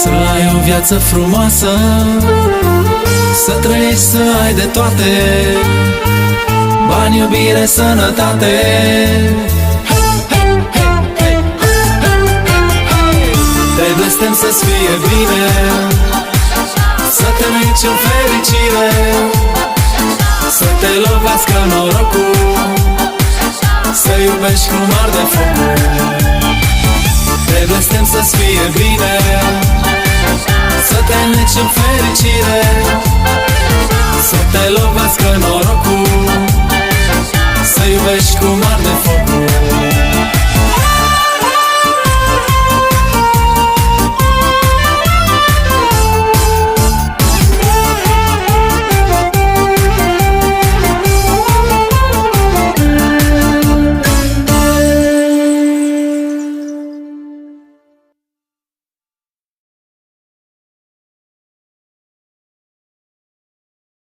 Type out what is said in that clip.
Să ai o viață frumoasă, să trăiești, să ai de toate, bani, iubire, sănătate. Te blestem să-ți fie bine, să te mici în fericire, să te lovească norocul, să iubești cum arde focul. Te blestem să-ți fie bine, să te mici în fericire, să te lovească norocul, să iubești cum